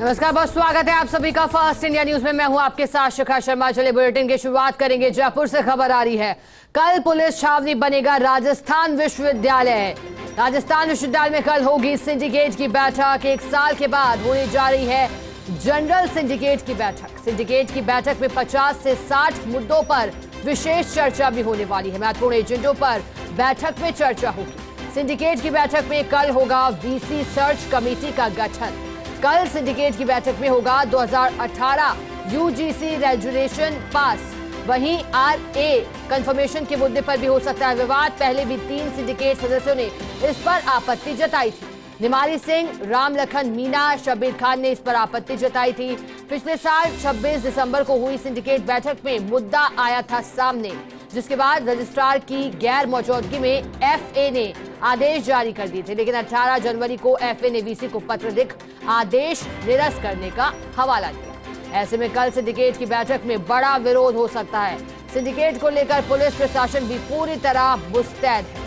नमस्कार, बहुत स्वागत है आप सभी का फास्ट इंडिया न्यूज में। मैं हूं आपके साथ शिखा शर्मा। चलिए बुलेटिन की शुरुआत करेंगे। जयपुर से खबर आ रही है, कल पुलिस छावनी बनेगा राजस्थान विश्वविद्यालय। राजस्थान विश्वविद्यालय में कल होगी सिंडिकेट की बैठक। 1 साल के बाद होने जा रही है जनरल सिंडिकेट की बैठक। सिंडिकेट की बैठक में 50 से 60 मुद्दों पर विशेष चर्चा भी होने वाली है। महत्वपूर्ण एजेंडों पर बैठक में चर्चा होगी। सिंडिकेट की बैठक में कल होगा वीसी सर्च कमेटी का गठन। कल सिंडिकेट की बैठक में होगा 2018 यूजीसी रेजुलेशन पास। वहीं आरए कंफर्मेशन के मुद्दे पर भी हो सकता है विवाद। पहले भी 3 सिंडिकेट सदस्यों ने इस पर आपत्ति जताई थी। निमारी सिंह, राम लखन मीना, शब्बीर खान ने इस पर आपत्ति जताई थी। पिछले साल 26 दिसंबर को हुई सिंडिकेट बैठक में मुद्दा आया था सामने, जिसके बाद रजिस्ट्रार की गैर मौजूदगी में एफए ने आदेश जारी कर दिए थे। लेकिन 18 जनवरी को एफए ने वीसी को पत्र लिख आदेश निरस्त करने का हवाला दिया। ऐसे में कल सिंडिकेट की बैठक में बड़ा विरोध हो सकता है। सिंडिकेट को लेकर पुलिस प्रशासन भी पूरी तरह मुस्तैद है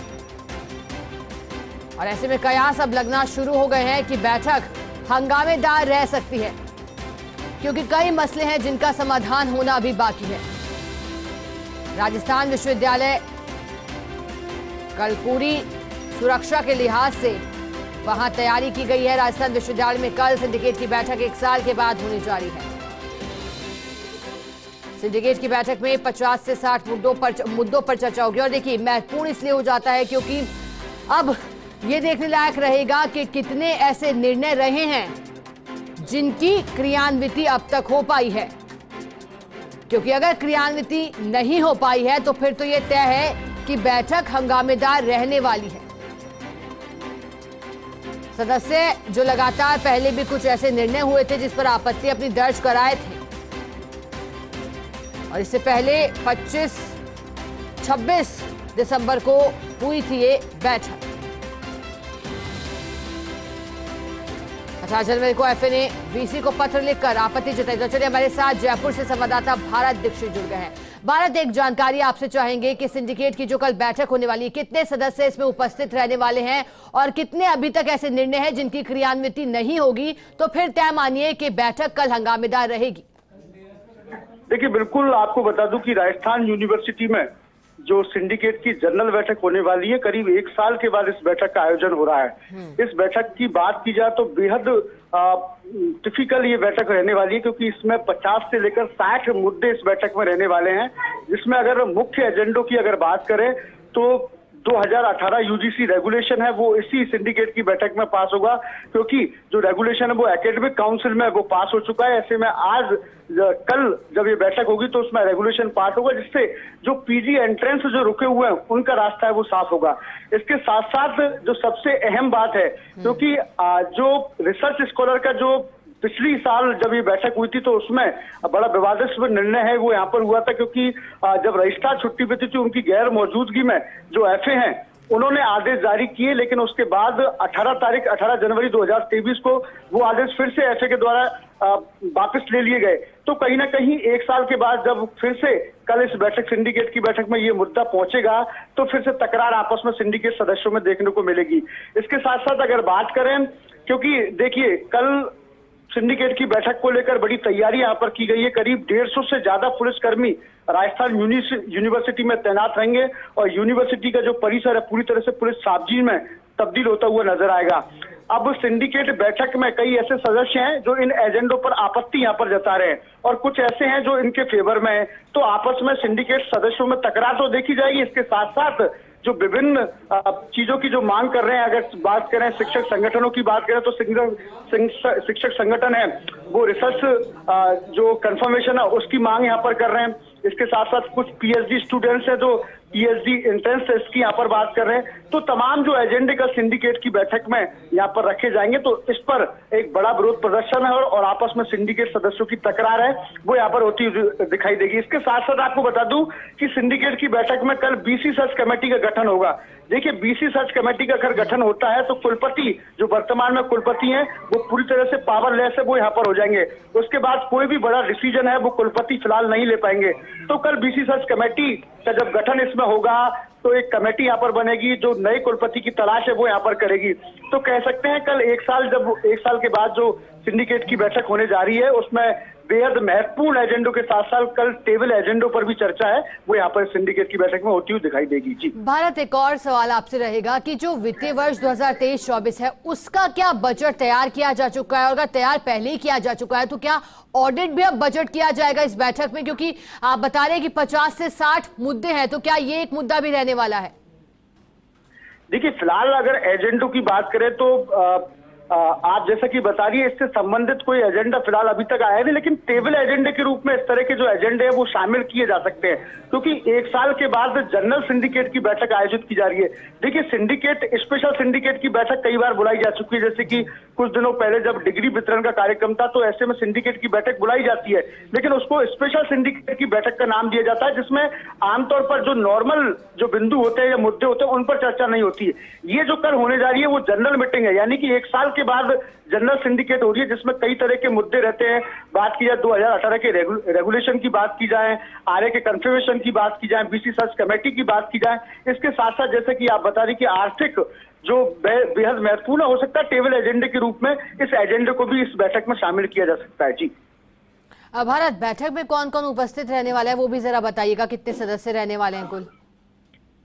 और ऐसे में कयास अब लगना शुरू हो गए हैं कि बैठक हंगामेदार रह सकती है, क्योंकि कई मसले हैं जिनका समाधान होना अभी बाकी है। राजस्थान विश्वविद्यालय कल पूरी सुरक्षा के लिहाज से वहां तैयारी की गई है। राजस्थान विश्वविद्यालय में कल सिंडिकेट की बैठक 1 साल के बाद होने जा रही है। सिंडिकेट की बैठक में 50 से 60 मुद्दों पर चर्चा होगी। और देखिए, महत्वपूर्ण इसलिए हो जाता है क्योंकि अब ये देखने लायक रहेगा कि कितने ऐसे निर्णय रहे हैं जिनकी क्रियान्विति अब तक हो पाई है। क्योंकि अगर क्रियान्विति नहीं हो पाई है तो फिर तो ये तय है कि बैठक हंगामेदार रहने वाली है। सदस्य जो लगातार पहले भी कुछ ऐसे निर्णय हुए थे जिस पर आपत्ति अपनी दर्ज कराए थे, और इससे पहले 26 दिसंबर को हुई थी ये बैठक। 18 जनवरी को एफए ने वीसी को पत्र लिखकर आपत्ति जताई। तो चलिए, हमारे साथ जयपुर से संवाददाता भारत दीक्षित जुड़ गए हैं। भारत, एक जानकारी आपसे चाहेंगे कि सिंडिकेट की जो कल बैठक होने वाली है, कितने सदस्य इसमें उपस्थित रहने वाले हैं और कितने अभी तक ऐसे निर्णय हैं जिनकी क्रियान्विति नहीं होगी, तो फिर तय मानिए कि बैठक कल हंगामेदार रहेगी। देखिए, बिल्कुल आपको बता दूं कि राजस्थान यूनिवर्सिटी में जो सिंडिकेट की जनरल बैठक होने वाली है, करीब 1 साल के बाद इस बैठक का आयोजन हो रहा है। इस बैठक की बात की जाए तो बेहद टिपिकल ये बैठक रहने वाली है, क्योंकि इसमें 50 से लेकर 60 मुद्दे इस बैठक में रहने वाले हैं। जिसमें अगर मुख्य एजेंडों की अगर बात करें तो 2018 यूजीसी रेगुलेशन है, वो इसी सिंडिकेट की बैठक में पास होगा, क्योंकि जो रेगुलेशन है वो एकेडमिक काउंसिल में वो पास हो चुका है। ऐसे में आज कल जब ये बैठक होगी तो उसमें रेगुलेशन पास होगा, जिससे जो पीजी एंट्रेंस जो रुके हुए हैं उनका रास्ता है वो साफ होगा। इसके साथ साथ जो सबसे अहम बात है, क्योंकि जो रिसर्च स्कॉलर का जो पिछली साल जब ये बैठक हुई थी तो उसमें बड़ा विवादास्पद निर्णय है वो यहाँ पर हुआ था, क्योंकि जब रजिस्ट्रार छुट्टी पे थी उनकी गैर मौजूदगी में जो एफए हैं उन्होंने आदेश जारी किए, लेकिन उसके बाद 18 जनवरी 2023 को वो आदेश फिर से एफए के द्वारा वापस ले लिए गए। तो कहीं ना कहीं 1 साल के बाद जब फिर से कल इस बैठक सिंडिकेट की बैठक में ये मुद्दा पहुंचेगा तो फिर से तकरार आपस में सिंडिकेट सदस्यों में देखने को मिलेगी। इसके साथ साथ अगर बात करें, क्योंकि देखिए कल सिंडिकेट की बैठक को लेकर बड़ी तैयारी यहाँ पर की गई है। करीब 150 से ज्यादा पुलिसकर्मी राजस्थान यूनिवर्सिटी में तैनात रहेंगे और यूनिवर्सिटी का जो परिसर है पूरी तरह से पुलिस साबजी में तब्दील होता हुआ नजर आएगा। अब सिंडिकेट बैठक में कई ऐसे सदस्य हैं जो इन एजेंडों पर आपत्ति यहाँ पर जता रहे हैं और कुछ ऐसे हैं जो इनके फेवर में है। तो आपस में सिंडिकेट सदस्यों में तकरार तो देखी जाएगी। इसके साथ साथ जो विभिन्न चीजों की जो मांग कर रहे हैं, अगर बात करें शिक्षक संगठनों की बात करें तो शिक्षक संगठन है वो रिसर्च जो कंफर्मेशन है उसकी मांग यहाँ पर कर रहे हैं। इसके साथ साथ कुछ पीएचडी स्टूडेंट्स हैं जो पीएचडी एंट्रेंस टेस्ट की यहाँ पर बात कर रहे हैं। तो तमाम जो एजेंडे का सिंडिकेट की बैठक में यहाँ पर रखे जाएंगे, तो इस पर एक बड़ा विरोध प्रदर्शन है और आपस में सिंडिकेट सदस्यों की तकरार है वो यहाँ पर होती दिखाई देगी। इसके साथ साथ आपको बता दूं कि सिंडिकेट की बैठक में कल बीसी सर्च कमेटी का गठन होगा। देखिए, बीसी सर्च कमेटी का अगर गठन होता है तो कुलपति जो वर्तमान में कुलपति हैं वो पूरी तरह से पावरलेस है, वो यहाँ पर हो जाएंगे। उसके बाद कोई भी बड़ा डिसीजन है वो कुलपति फिलहाल नहीं ले पाएंगे। तो कल बीसी सर्च कमेटी का जब गठन इसमें होगा तो एक कमेटी यहाँ पर बनेगी जो नए कुलपति की तलाश है वो यहाँ पर करेगी। तो कह सकते हैं कल एक साल के बाद जो सिंडिकेट की बैठक होने जा रही है उसमें बेहद महत्वपूर्ण एजेंडों के साथ साथ कल टेबल एजेंडों पर भी चर्चा है वो यहाँ पर सिंडिकेट की बैठक में होती हुई दिखाई देगी। जी भारत, एक और सवाल आपसे रहेगा कि जो वित्तीय वर्ष 2023-24 है उसका क्या बजट तैयार किया जा चुका है, और अगर तैयार पहले ही किया जा चुका है तो क्या ऑडिट भी अब बजट किया जाएगा इस बैठक में, क्योंकि आप बता रहे हैं कि 50 से 60 मुद्दे हैं, तो क्या ये एक मुद्दा भी रहने वाला है? देखिए फिलहाल अगर एजेंडों की बात करें तो आप जैसा कि बता रही है इससे संबंधित कोई एजेंडा फिलहाल अभी तक आया नहीं, लेकिन टेबल एजेंडे के रूप में इस तरह के जो एजेंडे हैं वो शामिल किए जा सकते हैं, क्योंकि एक साल के बाद जनरल सिंडिकेट की बैठक आयोजित की जा रही है। देखिए स्पेशल सिंडिकेट की बैठक कई बार बुलाई जा चुकी है, जैसे कि कुछ दिनों पहले जब डिग्री वितरण का कार्यक्रम था तो ऐसे में सिंडिकेट की बैठक बुलाई जाती है, लेकिन उसको स्पेशल सिंडिकेट की बैठक का नाम दिया जाता है, जिसमें आमतौर पर जो नॉर्मल जो बिंदु होते हैं या मुद्दे होते हैं उन पर चर्चा नहीं होती है। ये जो कल होने जा रही है वो जनरल मीटिंग है, यानी कि एक साल के बाद जनरल सिंडिकेट हो रही है, जिसमें कई तरह के मुद्दे रहते हैं। बात की जाए 2018 के रेगुलेशन की बात की जाए, आरए के कंफर्मेशन की बात की जाए, बीसी सर्च कमेटी की बात की जाए, इसके साथ साथ जैसे कि आप बता रही कि आर्थिक जो बेहद महत्वपूर्ण हो सकता है टेबल एजेंडे के रूप में, इस एजेंडे को भी इस बैठक में शामिल किया जा सकता है। जी भारत, बैठक में कौन कौन उपस्थित रहने वाला है वो भी जरा बताइएगा, कितने सदस्य रहने वाले हैं कुल?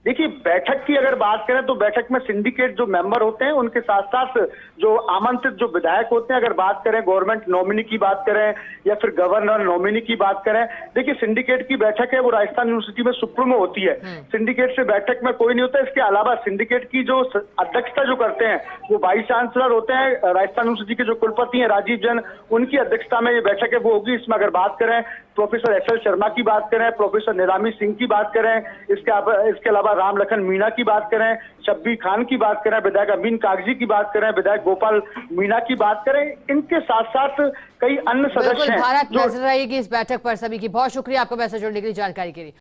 देखिए बैठक की अगर बात करें तो बैठक में सिंडिकेट जो मेंबर होते हैं उनके साथ साथ जो आमंत्रित जो विधायक होते हैं, अगर बात करें गवर्नमेंट नॉमिनी की बात करें या फिर गवर्नर नॉमिनी की बात करें, देखिए सिंडिकेट की बैठक है वो राजस्थान यूनिवर्सिटी में सुप्रीमो होती है। सिंडिकेट से बैठक में कोई नहीं होता। इसके अलावा सिंडिकेट की जो अध्यक्षता जो करते हैं वो वाइस चांसलर होते हैं, राजस्थान यूनिवर्सिटी के जो कुलपति हैं राजीव जैन, उनकी अध्यक्षता में ये बैठक है वो होगी। इसमें अगर बात करें प्रोफेसर एस एल शर्मा की बात करें, प्रोफेसर निरामी सिंह की बात करें, इसके अलावा राम लखन मीणा की बात करें, शब्बीर खान की बात करें, विधायक अमीन कागजी की बात करें, विधायक गोपाल मीणा की बात करें, इनके साथ साथ कई अन्य सदस्य हैं। भारत, नजर रहेगी इस बैठक पर। सभी की बहुत शुक्रिया आपका पैसा जोड़ने के लिए, जानकारी के लिए।